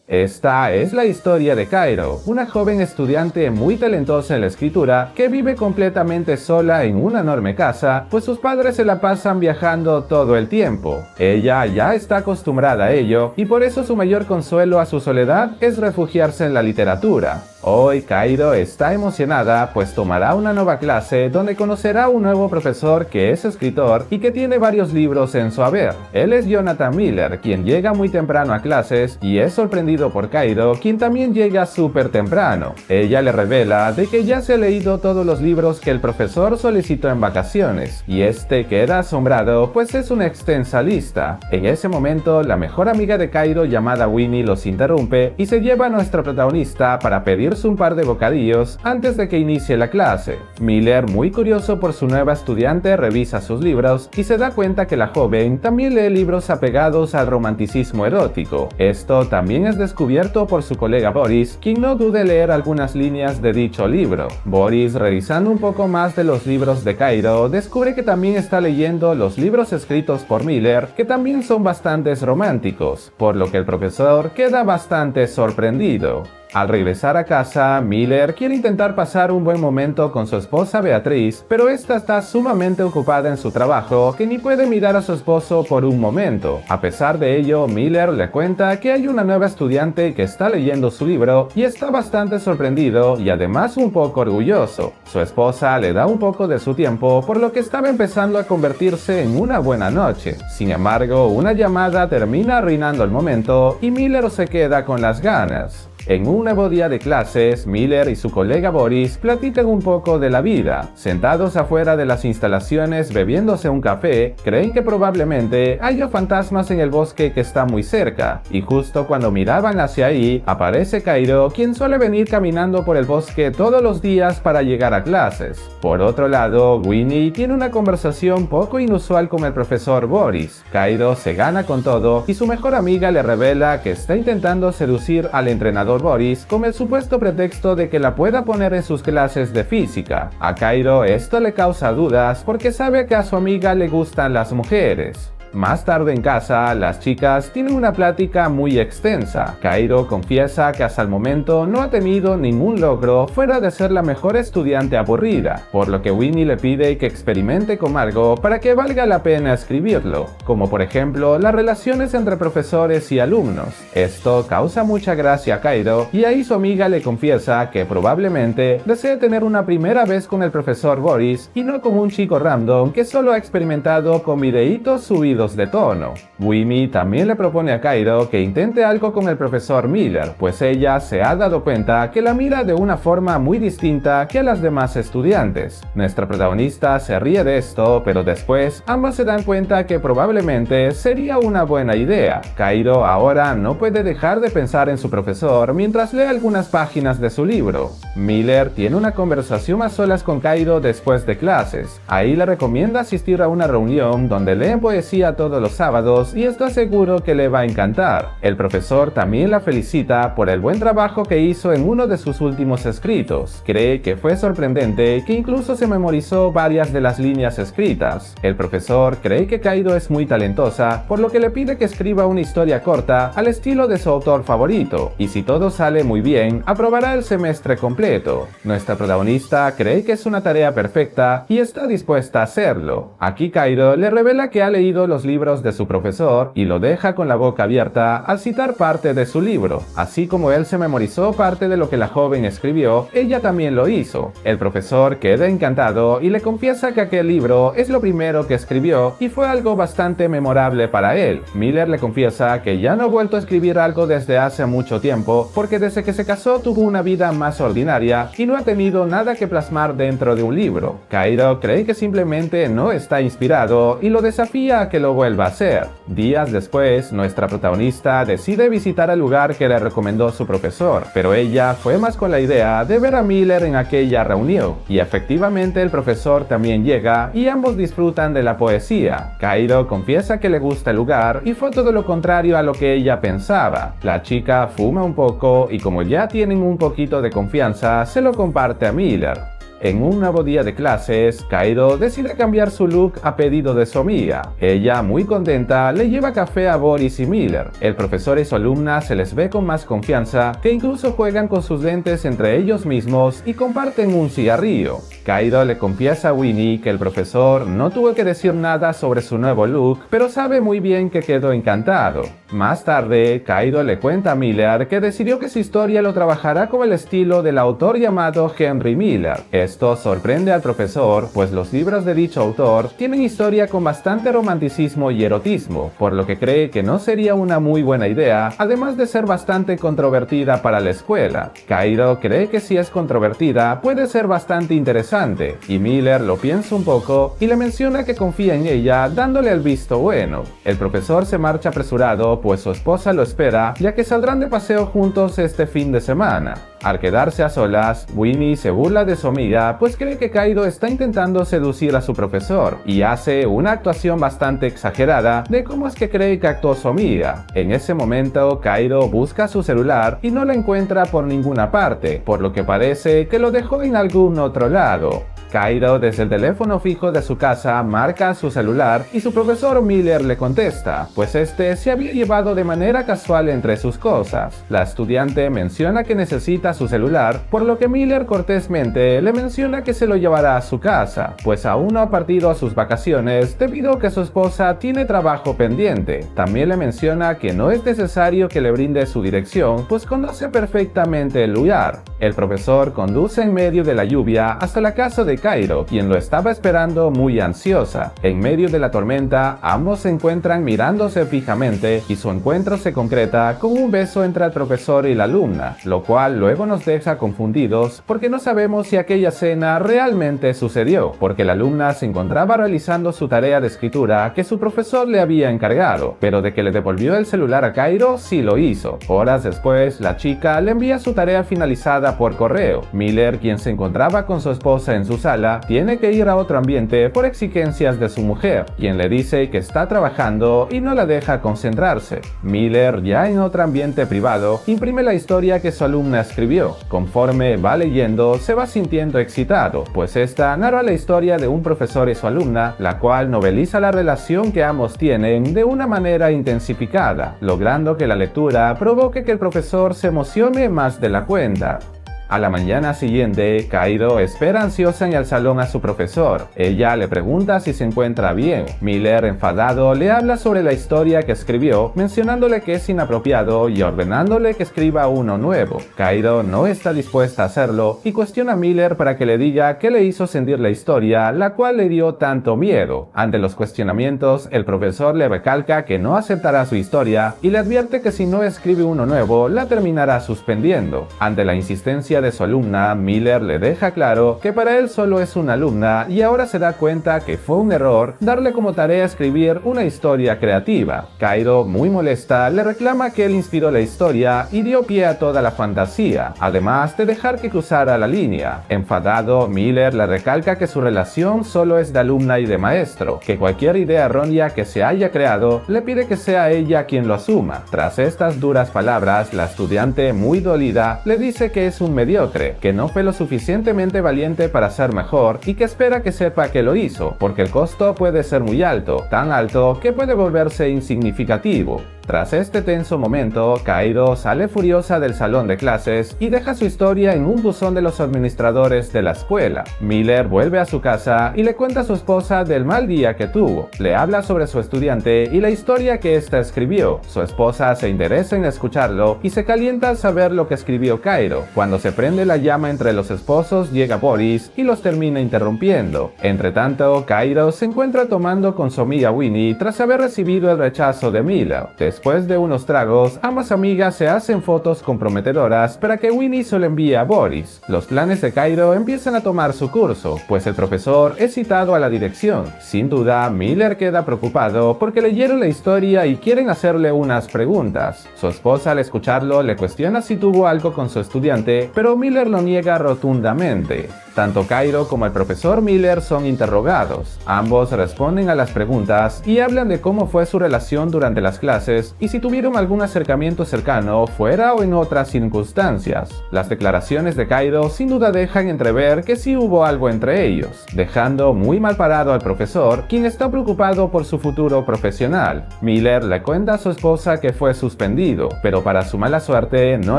Esta es la historia de Cairo, una joven estudiante muy talentosa en la escritura que vive completamente sola en una enorme casa, pues sus padres se la pasan viajando todo el tiempo. Ella ya está acostumbrada a ello y por eso su mayor consuelo a su soledad es refugiarse en la literatura. Hoy Cairo está emocionada pues tomará una nueva clase donde conocerá a un nuevo profesor que es escritor y que tiene varios libros en su haber. Él es Jonathan Miller, quien llega muy temprano a clases y es sorprendido por Cairo, quien también llega súper temprano. Ella le revela de que ya se ha leído todos los libros que el profesor solicitó en vacaciones y este queda asombrado pues es una extensa lista. En ese momento la mejor amiga de Cairo llamada Winnie los interrumpe y se lleva a nuestra protagonista para pedir un par de bocadillos antes de que inicie la clase. Miller, muy curioso por su nueva estudiante, revisa sus libros y se da cuenta que la joven también lee libros apegados al romanticismo erótico. Esto también es descubierto por su colega Boris, quien no duda en leer algunas líneas de dicho libro. Boris, revisando un poco más de los libros de Cairo, descubre que también está leyendo los libros escritos por Miller, que también son bastante románticos, por lo que el profesor queda bastante sorprendido. Al regresar a casa, Miller quiere intentar pasar un buen momento con su esposa Beatriz, pero esta está sumamente ocupada en su trabajo que ni puede mirar a su esposo por un momento. A pesar de ello, Miller le cuenta que hay una nueva estudiante que está leyendo su libro y está bastante sorprendido y además un poco orgulloso. Su esposa le da un poco de su tiempo, por lo que estaba empezando a convertirse en una buena noche. Sin embargo, una llamada termina arruinando el momento y Miller se queda con las ganas. En un nuevo día de clases, Miller y su colega Boris platican un poco de la vida. Sentados afuera de las instalaciones bebiéndose un café, creen que probablemente haya fantasmas en el bosque que está muy cerca, y justo cuando miraban hacia ahí, aparece Cairo, quien suele venir caminando por el bosque todos los días para llegar a clases. Por otro lado, Winnie tiene una conversación poco inusual con el profesor Boris. Cairo se gana con todo y su mejor amiga le revela que está intentando seducir al entrenador Boris con el supuesto pretexto de que la pueda poner en sus clases de física. A Cairo esto le causa dudas porque sabe que a su amiga le gustan las mujeres. Más tarde en casa, las chicas tienen una plática muy extensa. Cairo confiesa que hasta el momento no ha tenido ningún logro fuera de ser la mejor estudiante aburrida, por lo que Winnie le pide que experimente con algo para que valga la pena escribirlo, como por ejemplo las relaciones entre profesores y alumnos. Esto causa mucha gracia a Cairo y ahí su amiga le confiesa que probablemente desee tener una primera vez con el profesor Boris y no con un chico random que solo ha experimentado con videitos subidos de tono. Winnie también le propone a Cairo que intente algo con el profesor Miller, pues ella se ha dado cuenta que la mira de una forma muy distinta que a las demás estudiantes. Nuestra protagonista se ríe de esto, pero después ambas se dan cuenta que probablemente sería una buena idea. Cairo ahora no puede dejar de pensar en su profesor mientras lee algunas páginas de su libro. Miller tiene una conversación a solas con Cairo después de clases. Ahí le recomienda asistir a una reunión donde leen poesía todos los sábados y está seguro que le va a encantar. El profesor también la felicita por el buen trabajo que hizo en uno de sus últimos escritos. Cree que fue sorprendente que incluso se memorizó varias de las líneas escritas. El profesor cree que Cairo es muy talentosa, por lo que le pide que escriba una historia corta al estilo de su autor favorito, y si todo sale muy bien, aprobará el semestre completo. Nuestra protagonista cree que es una tarea perfecta y está dispuesta a hacerlo. Aquí Cairo le revela que ha leído los libros de su profesor y lo deja con la boca abierta al citar parte de su libro. Así como él se memorizó parte de lo que la joven escribió, ella también lo hizo. El profesor queda encantado y le confiesa que aquel libro es lo primero que escribió y fue algo bastante memorable para él. Miller le confiesa que ya no ha vuelto a escribir algo desde hace mucho tiempo porque desde que se casó tuvo una vida más ordinaria y no ha tenido nada que plasmar dentro de un libro. Cairo cree que simplemente no está inspirado y lo desafía a que lo vuelva a hacer. Días después, nuestra protagonista decide visitar el lugar que le recomendó su profesor, pero ella fue más con la idea de ver a Miller en aquella reunión, y efectivamente el profesor también llega y ambos disfrutan de la poesía. Cairo confiesa que le gusta el lugar y fue todo lo contrario a lo que ella pensaba. La chica fuma un poco y como ya tienen un poquito de confianza, se lo comparte a Miller. En un nuevo día de clases, Kairo decide cambiar su look a pedido de su amiga. Ella, muy contenta, le lleva café a Boris y Miller. El profesor y su alumna se les ve con más confianza, que incluso juegan con sus lentes entre ellos mismos y comparten un cigarrillo. Kairo le confiesa a Winnie que el profesor no tuvo que decir nada sobre su nuevo look, pero sabe muy bien que quedó encantado. Más tarde, Kairo le cuenta a Miller que decidió que su historia lo trabajará con el estilo del autor llamado Henry Miller. Esto sorprende al profesor, pues los libros de dicho autor tienen historia con bastante romanticismo y erotismo, por lo que cree que no sería una muy buena idea, además de ser bastante controvertida para la escuela. Kairo cree que si es controvertida puede ser bastante interesante, y Miller lo piensa un poco y le menciona que confía en ella dándole el visto bueno. El profesor se marcha apresurado, pues su esposa lo espera, ya que saldrán de paseo juntos este fin de semana. Al quedarse a solas, Winnie se burla de su amiga, pues cree que Kairo está intentando seducir a su profesor, y hace una actuación bastante exagerada de cómo es que cree que actuó su amiga. En ese momento, Kairo busca su celular y no lo encuentra por ninguna parte, por lo que parece que lo dejó en algún otro lado. Kairo, desde el teléfono fijo de su casa, marca su celular y su profesor Miller le contesta, pues este se había llevado de manera casual entre sus cosas. La estudiante menciona que necesita su celular, por lo que Miller cortésmente le menciona que se lo llevará a su casa, pues aún no ha partido a sus vacaciones debido a que su esposa tiene trabajo pendiente. También le menciona que no es necesario que le brinde su dirección, pues conoce perfectamente el lugar. El profesor conduce en medio de la lluvia hasta la casa de Kairo, quien lo estaba esperando muy ansiosa. En medio de la tormenta, ambos se encuentran mirándose fijamente y su encuentro se concreta con un beso entre el profesor y la alumna, lo cual luego nos deja confundidos porque no sabemos si aquella cena realmente sucedió, porque la alumna se encontraba realizando su tarea de escritura que su profesor le había encargado, pero de que le devolvió el celular a Kairo sí lo hizo. Horas después, la chica le envía su tarea finalizada por correo. Miller, quien se encontraba con su esposa en su sala, tiene que ir a otro ambiente por exigencias de su mujer, quien le dice que está trabajando y no la deja concentrarse. Miller, ya en otro ambiente privado, imprime la historia que su alumna escribió. Conforme va leyendo, se va sintiendo excitado, pues esta narra la historia de un profesor y su alumna, la cual noveliza la relación que ambos tienen de una manera intensificada, logrando que la lectura provoque que el profesor se emocione más de la cuenta. A la mañana siguiente, Kairo espera ansiosa en el salón a su profesor. Ella le pregunta si se encuentra bien. Miller, enfadado, le habla sobre la historia que escribió, mencionándole que es inapropiado y ordenándole que escriba uno nuevo. Kairo no está dispuesta a hacerlo y cuestiona a Miller para que le diga qué le hizo sentir la historia, la cual le dio tanto miedo. Ante los cuestionamientos, el profesor le recalca que no aceptará su historia y le advierte que si no escribe uno nuevo, la terminará suspendiendo. Ante la insistencia de su alumna, Miller le deja claro que para él solo es una alumna y ahora se da cuenta que fue un error darle como tarea escribir una historia creativa. Kairo, muy molesta, le reclama que él inspiró la historia y dio pie a toda la fantasía, además de dejar que cruzara la línea. Enfadado, Miller le recalca que su relación solo es de alumna y de maestro, que cualquier idea errónea que se haya creado le pide que sea ella quien lo asuma. Tras estas duras palabras, la estudiante, muy dolida, le dice que es un mediocre, que no fue lo suficientemente valiente para ser mejor y que espera que sepa que lo hizo, porque el costo puede ser muy alto, tan alto que puede volverse insignificativo. Tras este tenso momento, Kairo sale furiosa del salón de clases y deja su historia en un buzón de los administradores de la escuela. Miller vuelve a su casa y le cuenta a su esposa del mal día que tuvo. Le habla sobre su estudiante y la historia que ésta escribió. Su esposa se interesa en escucharlo y se calienta al saber lo que escribió Kairo. Cuando se prende la llama entre los esposos, llega Boris y los termina interrumpiendo. Entre tanto, Kairo se encuentra tomando con su amiga Winnie tras haber recibido el rechazo de Miller. Después de unos tragos, ambas amigas se hacen fotos comprometedoras para que Winnie se lo envíe a Boris. Los planes de Kairo empiezan a tomar su curso, pues el profesor es citado a la dirección. Sin duda, Miller queda preocupado porque leyeron la historia y quieren hacerle unas preguntas. Su esposa, al escucharlo, le cuestiona si tuvo algo con su estudiante, pero Miller lo niega rotundamente. Tanto Kairo como el profesor Miller son interrogados. Ambos responden a las preguntas y hablan de cómo fue su relación durante las clases y si tuvieron algún acercamiento cercano fuera o en otras circunstancias. Las declaraciones de Kairo sin duda dejan entrever que sí hubo algo entre ellos, dejando muy mal parado al profesor, quien está preocupado por su futuro profesional. Miller le cuenta a su esposa que fue suspendido, pero para su mala suerte no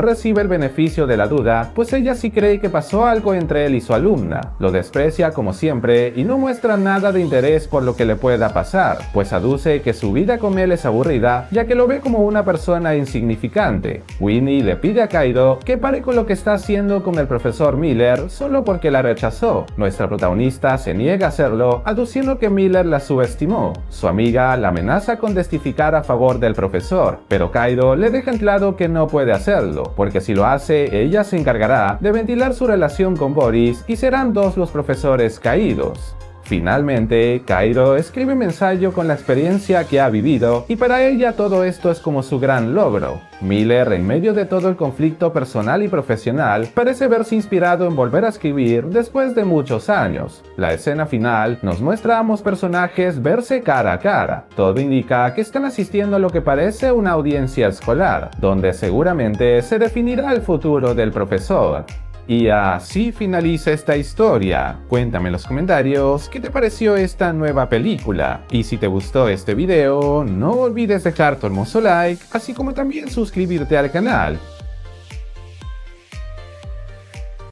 recibe el beneficio de la duda, pues ella sí cree que pasó algo entre él y su alumna. Lo desprecia como siempre y no muestra nada de interés por lo que le pueda pasar, pues aduce que su vida con él es aburrida, ya que lo ve como una persona insignificante. Winnie le pide a Kairo que pare con lo que está haciendo con el profesor Miller solo porque la rechazó. Nuestra protagonista se niega a hacerlo, aduciendo que Miller la subestimó. Su amiga la amenaza con testificar a favor del profesor, pero Kairo le deja en claro que no puede hacerlo, porque si lo hace, ella se encargará de ventilar su relación con Boris y serán dos los profesores caídos. Finalmente, Kairo escribe un ensayo con la experiencia que ha vivido y para ella todo esto es como su gran logro. Miller, en medio de todo el conflicto personal y profesional, parece verse inspirado en volver a escribir después de muchos años. La escena final nos muestra a ambos personajes verse cara a cara. Todo indica que están asistiendo a lo que parece una audiencia escolar, donde seguramente se definirá el futuro del profesor. Y así finaliza esta historia. Cuéntame en los comentarios qué te pareció esta nueva película. Y si te gustó este video, no olvides dejar tu hermoso like, así como también suscribirte al canal.